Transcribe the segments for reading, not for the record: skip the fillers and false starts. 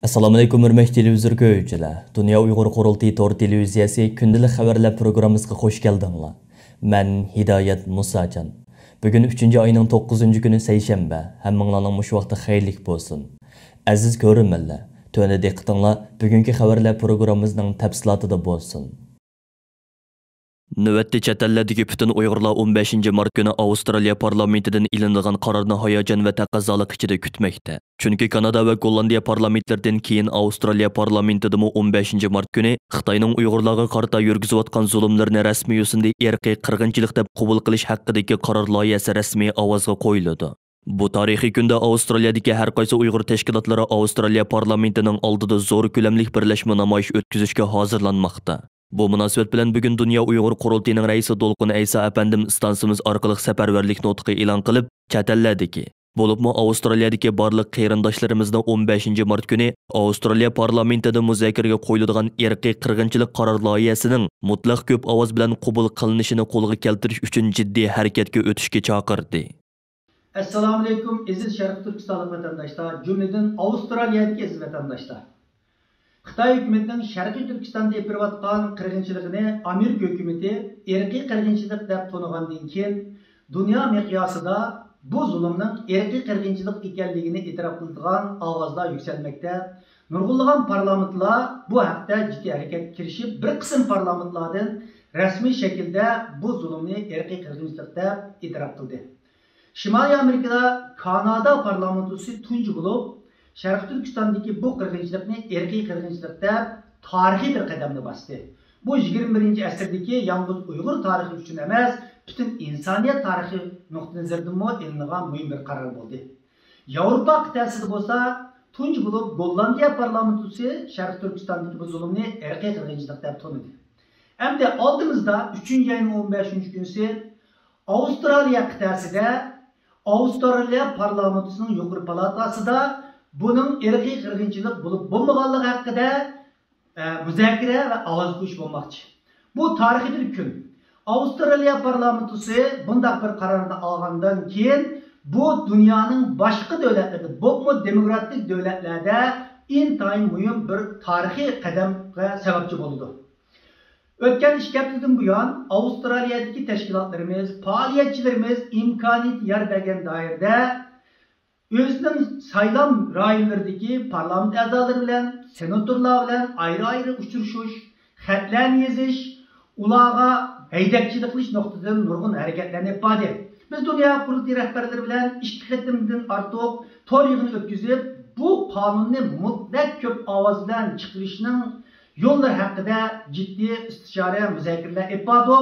Assalomu alaykum hurmatli televizor ko'ruvchilar. Dunyo Uyg'ur qurultiyi tor televiziyasi kundalik xabarlar programmasiga xush keldinglar. Men Hidoyat Musajon. Bugun 3-oyning 9-kuni seshanba. Hammanglarning mush vaqti xayrlik bo'lsin. Aziz ko'ruvchilar, to'ni diqqatinglar bugungi xabarlar programmamizning tafsilotida bo'lsin. Növətdə çətəllərdəki bütün Uyğurlar 15 mart günü Avstraliya parlamentidən ilindiğən qararını hayacan və təqazzalıq içində kütməkdə. Çünki Kanada və Gollandiya parlamentlərdən keyin Avstraliya parlamentidəmi 15 mart günü Xitayning Uyğurlarga qarata yürgüzüyotqan zulmlarını rəsmi yüzündə irqi qırğınçılıq deb qəbul qilish haqqındakı qarar loyihasi rəsmi ovozga qo'yildi. Bu tarixiy kunda Avstraliyadagi har qaysi Uyg'ur tashkilotlari Avstraliya parlamentining oldida zo'r ko'lamli birlashma namoyish o'tkazishga hozirlanmoqda. Bu munosabat bilan bugun Dunyo Uyg'ur qurultiyining raisi Dolqun Aysa apandim istansimiz orqali safarbarlik nutqi e'lon qilib, chatalladiki, bo'libmi Avstraliyadagi barliq qarindoshlarimizni 15 mart kuni Avstraliya parlamentida muzokaraga qo'yiladigan irqiy qirg'inchilik qaror loyihasining mutlaq ko'p ovoz bilan qabul qilinishini qo'lga keltirish uchun jiddiy harakatga o'tishga chaqirdi. Assalomu alaykum aziz Sharq Turkistonlik vatandaşlar, jumladan Avstraliyadagi aziz vatandaşlar. Xitoy hukumatining Sharqiy Turkistonda yapayotgan qirg'inchiligini Amerika hukumati irqiy qirg'inchilik deb to'nigandan keyin dunyo miqyosida bu zulmning irqiy qirg'inchilik ekanligini e'tirof qiladigan ovozlar yuksalmoqda. Nurg'unlagan parlamentlar bu haqda jiddiy harakatga kirishib, bir qism parlamentlardan rasmiy shaklda bu zulmni irqiy qirg'inchilik deb e'tirof qildi. Shimoliy Amerikada Kanada parlamentosi tunji bo'lib Sharq Turkistondagi bu qirg'inchilikni irqiy qirg'inchilik deb tarixiy bir qadamni bosdi. Bu 21-asrdagi yalnız Uyg'ur tarixi uchun emas, butun insoniyat tarixi nuqtai nazaridan ilingan muhim bir qaror bo'ldi. Yevropa qit'asida bo'lsa, tunji bo'lib Gollandiya parlamentosi Sharq Turkistondagi bu zulmni irqiy qirg'inchilik deb tanidi. Endi oldimizda 3-oyning 15-kunisi Avstraliya qit'asida Avstraliya parlamentosining yuqori palatasida bunun irqiy qirg'inchilik bo'lib bo'lmaganligi haqida muzokara va ovoz qo'yish bo'lmoqchi. Bu tarixiy bir kun. Avstraliya parlamentosi bunday bir qarorni olgandan keyin bu dunyoning boshqa davlatlarida, bo'pmi demokratik davlatlarda intayin muhim bir tarixiy qadamga sababchi bo'ldi. O'tgan 2 haftadan buyon Avstraliyadagi tashkilotlarimiz, faoliyatchilarimiz imkoniyat yer bergan doirada özünün saylam rayonlarındaki parlament a'zolari bilan, senatorlar bilan ayrı-ayrı uçuruşuş, xatlarni yozish, ularga haydakchilik qilish nuqtasidan nurg'un harakatlarni yapadi. Biz dunyo qurultiyi rahbarlari bilan 2 qatimdan ortiq to'r yig'ini o'tkazib, bu qonunni mutlaq ko'p ovoz bilan chiqarishning yo'llari haqida jiddiy istishora muzokaralar yapadi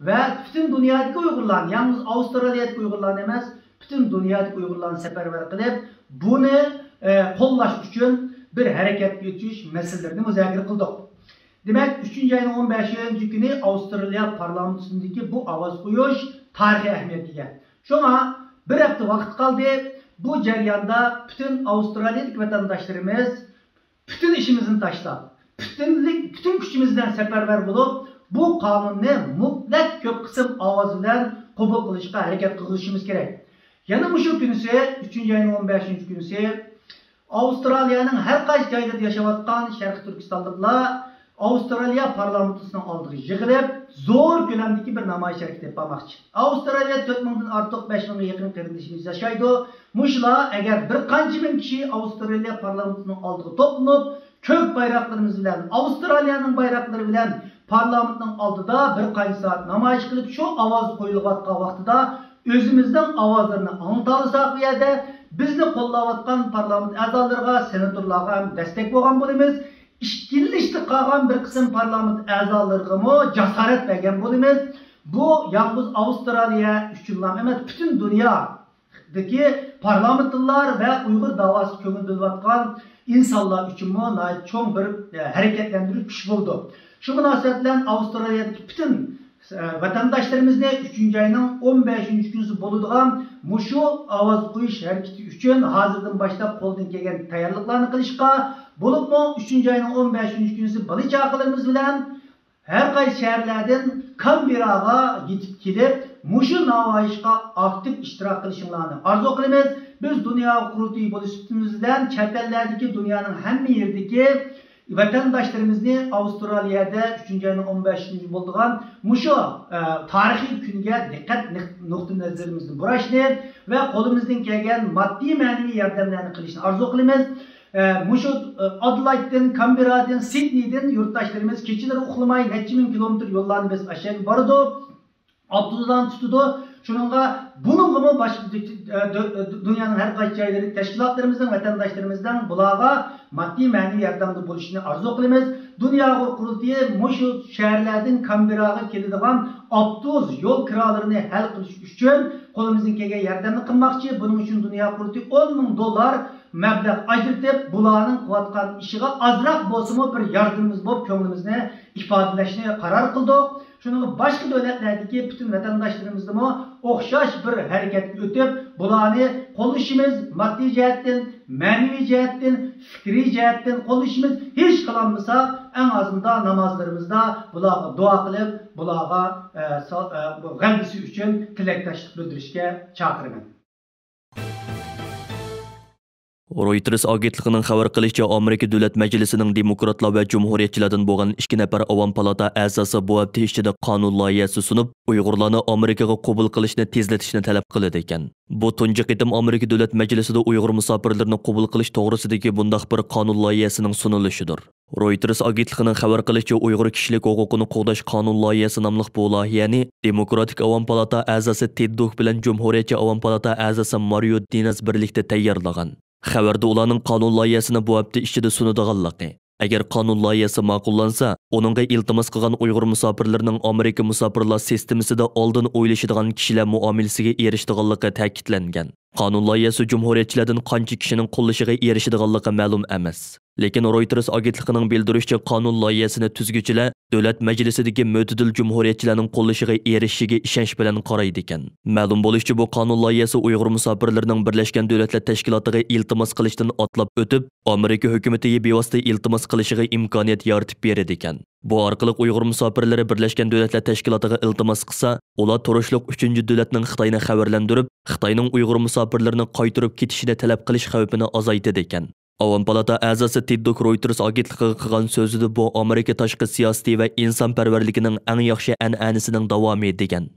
va butun dunyodagi Uyg'urlar, yalnız Avstraliyadagi Uyg'urlar emas, bütün dünyadaki Uygurlarını seferber qilib, bunu qo'llash uchun bir harakatga o'tish masalalarini muzokara qildik. Demak, 3-oyning 15-kuni Avstraliya parlamentidagi bu ovoz qo'yish tarixiy ahamiyatga ega. Shunga bir hafta vaqt qoldi. Bu jarayonda bütün Avstraliyadagi vatandaşlarımız bütün işimizni tashlab, bütün kuchimizdan seferber bo'lib, bu qonunni mutlaq ko'p qism ovoz bilan qabul qilishga harakat qilishimiz kerak. Yana şu günüsü, 3-oyning 15-kunisi Avstraliyanın her qaysi joylarda yashayotgan Sharq Turkistonliklar Avstraliya parlamentosining oldiga yig'ilib, zo'r ko'lamdagi bir namoyish harakati yapmoqchi. Avstraliya 4000 dan ortiq 5000 ga yaqin qarindoshimiz yashaydi. Mushlar agar bir qancha ming kishi Avstraliya parlamentosining oldiga to'planib, ko'k bayroqlarimiz bilan, Avstraliyaning bayroqlari bilan parlamentning oldida bir qancha soat namoyish qilib, shu ovoz qo'yilayotgan vaqtida özümüzden avazlarını anlatalısak bu yerde bizni qo'llayotgan parlament a'zolariga, senatorlarga destek bo'lgan bo'lamiz. İşkillikte qolgan bir qism parlament a'zolariga jasorat bergan bo'lamiz. Bu yalnız Avstraliya uchun emas, bütün dünyadagi parlamentlar ve Uyg'ur davası ko'ngildilayotgan insonlar uchun cho'ng bir harakatlantirish kuch bo'ldi. Shu munosabat bilan Avstraliyadagi bütün vatandaşlarımızda 3-oyning 15-kunisi bo'ladigan mushu ovoz qo'yish harakati uchun hozirdan boshlab qo'ldan kelgan tayyorliklarni qilishga, bo'libmi 3-oyning 15-kunisi balichaqalarimiz bilan har qaysi shaharlardan Canberraga yetib kelib, muşu navaişqa aktif iştirak qilishinglarni arzu qilamiz. Biz dunyo qurultiyi bo'lishimizdan chet ellardagi dunyoning hamma yerdagi vatandaşlarımızı Avustralya'da 3. ayının 15. bo'ldigan muşu tarixiy kuniga diqqat nuqtai nazarimizni burashni va qo'limizdan kelgan moddiy ma'naviy yordamlarni qilishni arzu qilamiz. Muşu Adelaide'den, Canberra'dan, Sydney'den yurttaşlarımız keçileri uxlamay neçə min kilometr yollarını biz aşağı barıdı. Abduldan tutudu. Şununla bununla başka dünyanın her qaysi joylari teşkilatlarımızdan, vatandaşlarımızdan bulağa maddi manevi yardımda buluşunu arzu qilamiz. Dünya qurultiyi muşu şehirlerden Canberra'ga keladigan avtobus yol kiralarini hal qilish uchun qo'limizdan kelgan yordamni qilmoqchi. Buning uchun Dünya qurultiyi $10,000 mablag' ajratib, bularning qilayotgan ishiga azroq bo'lsa-mu bir yordamimiz bo'lib, ko'nglimizni ifodalashni qaror qildik. Şunun başka devletlerdeki bütün vatandaşlarımızda mı okşaş bir hareket ötüp bularını konuşumuz maddi cihetten, manevi cihetten, fikri cihetten konuşumuz hiç kalanmasa en azından namazlarımızda bulağa dua kılıp bulağa gəlbisi üçün tilektaşlık bildirişke çağırırım. Reuters agentligining xabar qilishicha, Amerika Davlat Majlisining demokratlar va jumhuriyatchilardan bo'lgan 2 nafar Avam palata a'zosi bu hafta ichida qonun loyihasi sunib, Uyg'urlarni Amerikaga qabul qilishni tezlatishni talab qiladi ekan. Bu tunji qitim Amerika Davlat Majlisida Uyg'ur musofirlarini qabul qilish to'g'risidagi bundaq bir qonun loyihasining sunulishidir. Reuters agentligining xabar qilishicha, Uyg'ur kishilik huquqini qo'llash qonun loyihasi nomli bu loyihani Demokratik Avam palata a'zosi Ted Duch bilan Jumhuriyatchi Avam palata a'zosi Mario Dinas birlikda tayyorlagan. Xabarda ularning qonun loyihasini bu hafta ichida sunadiganligi. Agar qonun loyihasi ma'qullansa, uningga iltimos qilgan Uyg'ur musofirlarining Amerika musofirlar sistemasida oldin o'ylashadigan kishilar muomalasiga erishadiganligi ta'kidlangan. Qonun loyihasi jumhuriyatchilardan qancha kishining qo'llashiga erishadiganligi ma'lum emas. Lekin Reuters agentligining bildirishicha, qonun loyihasini tuzguchilar Davlat Majlisidagi mo'tadil jumhuriyatchilarning qo'llashiga erishishiga ishonch bilan qaraydi ekan. Ma'lum bo'lishicha, bu qonun loyihasi Uyg'ur musofirlarining Birlashgan Davlatlar Tashkilotiga iltimos qilishdan otlab o'tib, Amerika hukumatiga bevosita iltimos qilishiga imkoniyat yaratib beradi ekan. Bu orqali Uyg'ur musofirlari Birlashgan Davlatlar Tashkilotiga iltimos qilsa, ular turishliq 3-davlatning Xitoyni xabarlantirib, Xitoyning Uyg'ur musofirlarini qaytarib ketishini talab qilish xavfini azaytadi ekan. Avam palata a'zosi Ted Duch Reuters agentligiga qilgan so'zida bu Amerika tashqi siyosati va insonparvarligining eng yaxshi an'anasining davomi degan.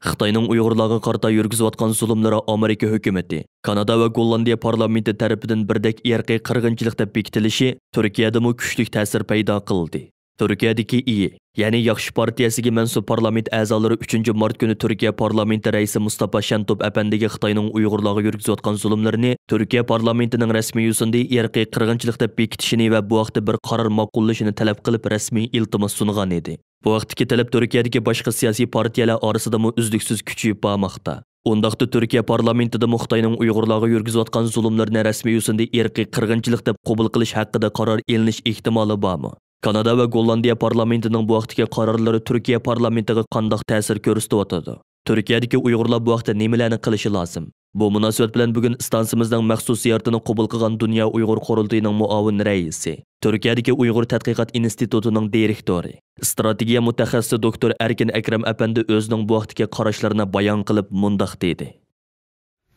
Xitoyning Uyg'urlarga qarata yurgizayotgan zulmlari Amerika hukumati, Kanada va Gollandiya parlamenti tarafidan birdek irqiy qirg'inchilik deb bekitilishi Turkiyada mu kuchli ta'sir paydo qildi. Turkiyadagi iyi, ya'ni Yaxshi partiyasiga mansub parlament a'zolari 3 mart kuni Turkiya parlamenti raisi Mustafa Shentop apandiga Xitoyning Uyg'urlarga yurgizayotgan zulmlarini Turkiya parlamentining rasmiy yuzida irqiy qirg'inchilik deb bekitishini va bu vaqtda bir qaror ma'qullashini talab qilib rasmiy iltimos sungan edi. Bu vaqtdagi talab Turkiyadagi boshqa siyosiy partiyalar orasida mu uzluksiz kuchayib bormoqda. Undaqda Turkiya parlamentida Xitoyning Uyg'urlarga yurgizayotgan zulmlarni rasmiy yuzida irqiy qirg'inchilik deb qabul qilish haqida qaror elinish ehtimoli bormi? Kanada va Gollandiya parlamentining bu vaqtdagi qarorlari Turkiya parlamentiga qanday ta'sir ko'rsatyotadi? Turkiyadagi Uyg'urlar bu vaqtda nimalarni qilishi lozim? Bu munosabat bilan bugun stansimizning maxsus ziyoratini qabul qilgan Dunyo Uyg'ur qurultiyining muavin raisi, Turkiyadagi Uyg'ur tadqiqot institutining direktori, strategiya mutaxassisi doktor Erkin Akram apandi o'zining bu vaqtdagi qarashlarini bayon qilib mundaq dedi.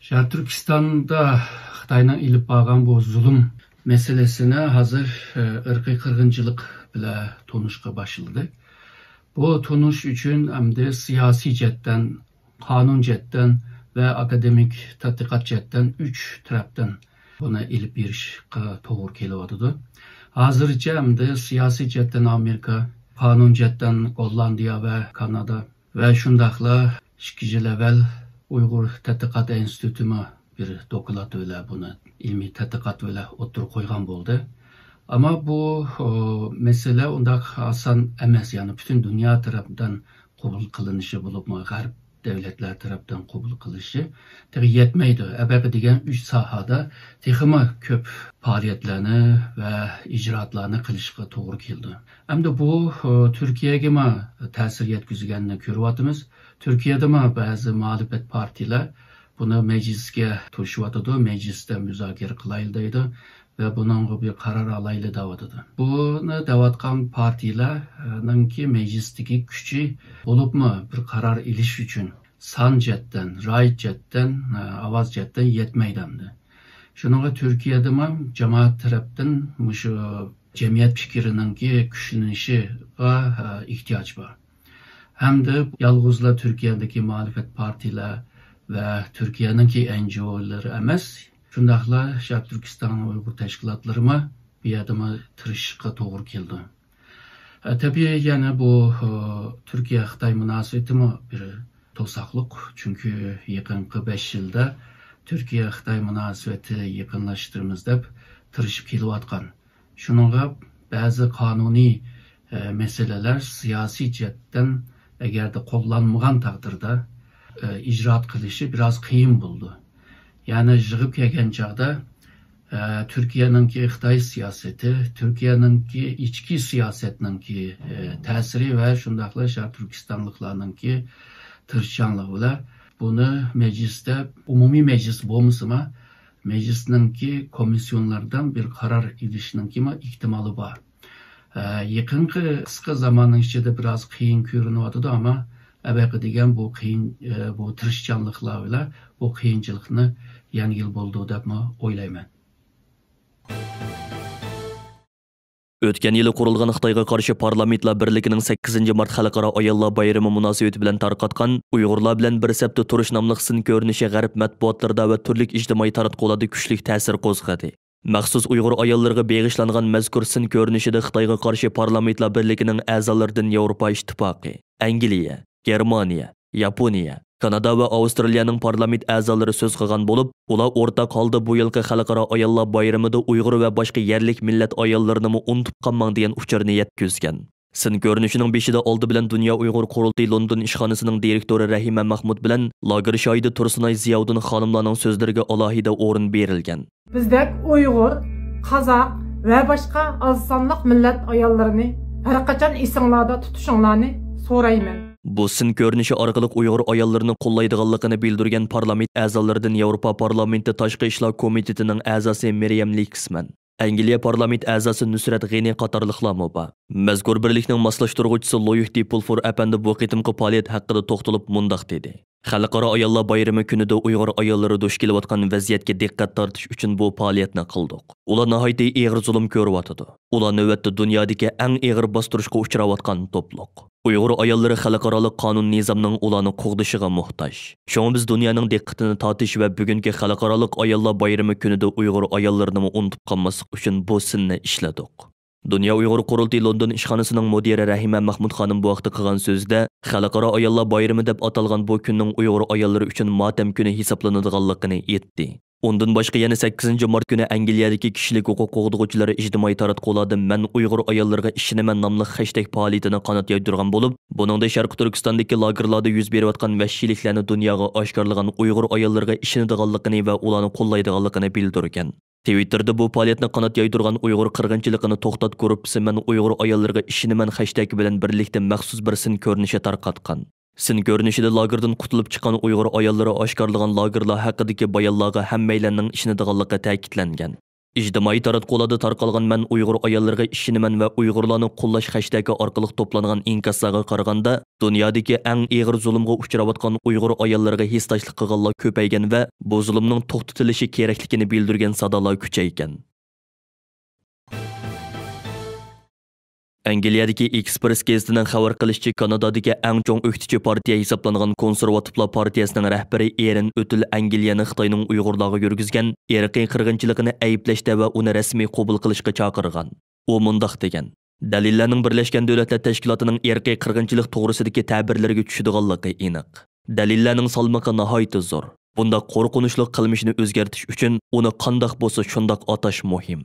Şarkı Türkistan'da Xitoyning ilib borgan bu zulm meselesine hazır ırkı kırgıncılık bile tonuşqa başladı. Bu tonuş üçün hem de siyasi cetten, kanun cetten ve akademik tadqiqat cetten 3 taraftan buna ilip bir toğur keliyordu. Hazırca hem de siyasi cetten Amerika, kanun cetten Gollandiya ve Kanada ve şundakla şikicil evvel Uygur Tadqiqat Enstitüsü bir dokulat öyle bunu ilmi tədqiqat öyle oturup koygan oldu. Ama bu mesele ondaq asan emas, yani bütün dünya tarafından kabul kılınışı bulup mu, Garip devletler tarafından kabul kılışı tabi yetmeydi. Ebebe degen 3 sahada texima köp faaliyetlerini ve icraatlarını kılışqa doğru keldi. Hem de bu Türkiye'ye mi tesir yetkizgenini görüyatımız. Türkiye'de mi bazı muhalefet partiler bunu meclisge turşuvatıdı, mecliste müzakere kılayıldaydı ve bunun bir karar alaylı davadıdı. Bunu davatkan partiler'ninki meclisteki gücü olup mu bir karar iliş için san jetten, rayet jetten, avaz jetten yetmeydemdi. Şununla Türkiye'de mi cemaat taraftan şu cemiyet fikrininki güçlenişi ihtiyaç var. Hem de yalnızla Türkiye'deki muhalefet partiler ve Türkiye'ninki NGO'ları emas, şundakla Şarkı Türkistan Uygur teşkilatlarıma bir adımı tırışıkla doğru geldi. Tabii yani bu Türkiye-Xitay münasebeti mi bir tosaklık, çünkü yakınki 5 yılda Türkiye-Xitay münasebeti yakınlaştırmamız dep tırışıp kelyapatkan. Şununla bazı kanuni meseleler siyasi cihetten eğer de kullanmagan takdirde icraat kılışı biraz kıyın buldu. Yani jığıp kelgen çağda Türkiye'ninki Xitay siyaseti, Türkiye'ninki içki siyasetninki tesiri ve şundakla Şarkı Türkistanlıklarınki tırışçanlığı bunu mecliste, umumi meclis bolmasıma meclisninki komisyonlardan bir karar edişninki ihtimali var. Yakınki kısa zamanın içinde biraz kıyın görünüyordu ama evvelki degen bu kıyın, bu tırışçanlıklarla bu kıyınçılıkını yengil buldu dep oylayman. Ötken yılı kurulgan Xitayga karşı Parlamentlar Birligining 8 Mart Xalqaro Ayollar bayrami munosabati bilan tarqatgan Uyg'urlar bilan bir sepda turish nomli sin ko'rinishi g'arb matbuotlarida va turli ijtimoiy taratqularda kuchli ta'sir qo'zg'adi. Maxsus Uyg'ur ayollariga beg'ishlangan mazkur sin ko'rinishida Xitoyga qarshi Parlamentlar Birligining a'zolaridan Yevropa Ittifoqi, Angliya, Germaniya, Yaponiya, Kanada va Avstraliyaning parlament a'zolari so'z qilgan bo'lib, ular o'rtaq holda bu yilgi Xalqaro ayollar bayramida Uyg'ur va boshqa yerlik millat ayollarini unutib qolmang degan uchurni yetkazgan. Sin ko'rinishining beshida oldi bilan Dunyo Uyg'ur qurultiyi London ishxonasining direktori Rahima Mahmud bilan lager shoidi Tursunay Ziyoddin xonimlarning so'zlariga alohida o'rin berilgan. Bizdek Uyg'ur, Qozoq va boshqa oz sonliq millat ayollarini har qachon esinglarda tutishinglarni so'rayman. Bu sin ko'rinishi orqali Uyg'ur ayollarini qo'llaydiganligini bildirgan parlament a'zolaridan Yevropa parlamenti tashqi ishlar komitetining a'zosi Miriam Lixman, Angliya parlament a'zosi Nusrat G'ini qatorliqlar bor. Mazkur birlikning moslashtiruvchisi Loyih Dipulfur apandi bu qitimqi faoliyat haqida to'xtalib mundoq dedi. Xalqaro ayollar bayrami kunida Uyg'ur ayollari duch kelayotgan vaziyatga diqqat tortish uchun bu faoliyatni qildik. Ular nihoyatda og'ir zulm ko'ryotdi. Ular navbatda dunyodagi eng og'ir bostirishga uchrayotgan to'pluq. Uyg'ur ayollari xalqaro qonun nizomning ularni qo'g'dishiga muhtoj. Shunga biz dunyoning diqqatini tortish va bugungi xalqaro ayollar bayrami kunida Uyg'ur ayollarini unutib qolmaslik uchun bu sinni ishladik. Dunyo Uyg'ur qurultiyi London ishxonasining mudiri Rahima Mahmud xonim bu vaqtda qilgan so'zda Xalqaro ayollar bayrami deb atalgan bu kunning Uyg'ur ayollari uchun motam kuni hisoblanadiganligini aytdi. Undan boshqa yana 8 Mart kuni Angliyadagi kishilik huquq qo'g'duvchilari ijtimoiy taratqularda "Men Uyg'ur ayollariga ishinaman" nomli hashtag faoliyatini qanot yaydirgan bo'lib, buningda Sharq Turkistondagi lagerlarda yuz berayotgan vahshiyliklarni dunyoga oshkorlagan Uyg'ur ayollariga ishonadiganligini va ularni qo'llaydiganligini bildirgan. Twitter'da bu faoliyatni qanot yaydirgan Uyg'ur qirg'inchiligini to'xtat gruppasi "Men Uyg'ur ayollariga ishinaman" hashtagi bilan birlikda maxsus bir sin ko'rinishi tarqatgan. Sin ko'rinishida lagerdan qutulib chiqqan Uyg'ur ayollari oshkorlagan lagerlar haqidagi bayonlarga hammalarning ishonadiganligi ta'kidlangan. Ijtimoiy taratqularda tarqalgan "Men Uyg'ur ayollariga ishinaman" va Uyg'urlarni qo'llash hashtagi orqali to'plangan inkaslarga qaraganda, dunyodagi eng og'ir zulmga uchrayotgan Uyg'ur ayollariga hissdoshlik qilganlar ko'paygan va bu zulmning to'xtatilishi kerakligini bildirgan sadolar kuchaygan. Angliyadagi Express gazetining xabar qilishicha, Kanadadagi eng chong o'qituvchi partiya hisoblangan Konservativlar partiyasining rahbari Erin O'til Angliyani Xitoyning Uyg'urlarga yurgizgan irqiy qirg'inchiligini ayblashda va uni rasmiy qabul qilishga chaqirgan. U mundoq degan: "Dalillarning Birlashgan Davlatlar Tashkilotining irqiy qirg'inchilik to'g'risidagi ta'birlariga tushadiganligi aniq. Dalillarning salmoqi nihoyat zo'r. Bunda qo'rqinchli qilmishni o'zgartirish uchun uni qandoq bo'lsa shundoq atash muhim."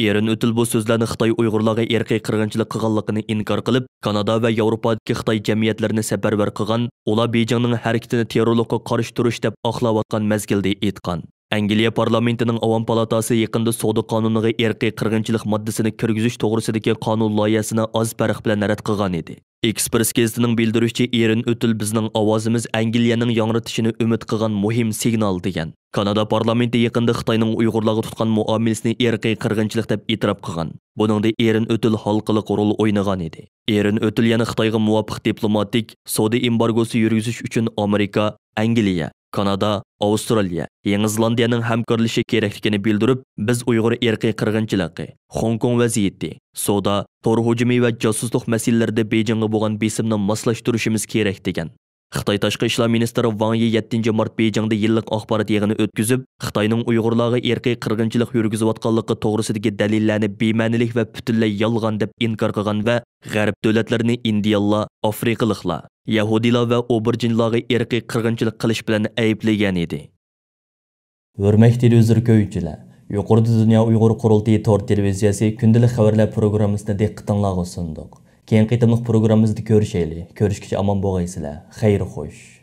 Erin O'til bu so'zlarni Xitoy Uyg'urlarga irqiy qirg'inchilik qilganligini inkor qilib, Kanada va Yevropadagi Xitoy jamiyatlarini safarbar qilgan, ular Beijingning harakatini terrorlikka qarshi turish deb oqlayotgan mazgilda aytgan. Angliya parlamentinin Avam palatası yaqında savdo qonuniga irqiy qirg'inchilik moddasini kirgizish to'g'risidagi qonun loyihasini oz farq bilan rad qilgan edi. Express gazetasining bildirishicha, Erin O'til bizning ovozimiz Angliyaning yangratishini umid qilgan muhim signal degan. Kanada parlamenti yaqında Xitoyning Uyg'urlarga tutgan muomalasini irqiy qirg'inchilik deb e'tirof qilgan. Buningda Erin O'til halqalik rol o'ynagan edi. Erin O'til yana Xitoyga muvofiq diplomatik savdo embargosi yurgizish uchun Amerika, Angliya, Kanada, Avstraliya, Yangi Zelandiyaning hamkorlashi kerakligini bildirib, biz Uyg'ur irqiy qirg'inchiligi, Hong Kong vaziyati, savdo, tor hujumi va josuslik masalalarida Beijingga bo'lgan besimni moslashtirishimiz kerak degan. Xitoy Tashqi ishlar ministri Wang Yi 7 mart Beijingda yillik axborot yig'ini o'tkazib, Xitoyning Uyg'urlarga irqiy qirg'inchilik yurgizayotganligi to'g'risidagi dalillarni bema'nilik va butunlay yolg'on deb inkor qilgan va G'arb davlatlarini indiyalar, afrikaliklar, yahudilar va oberjinlarga irqiy qirg'inchilik qilish bilan ayblagan edi. Hurmatli ko'yuvchilar, yuqorida Dunyo Uyg'ur qurultiyi tor televiziyasi kundalik xabarlar programmasida diqqatingizga sundiq. Keyin qitimliq programmamizda ko'rishaylik. Ko'rishgacha omon bo'lgaysizlar. Xayr xo'sh.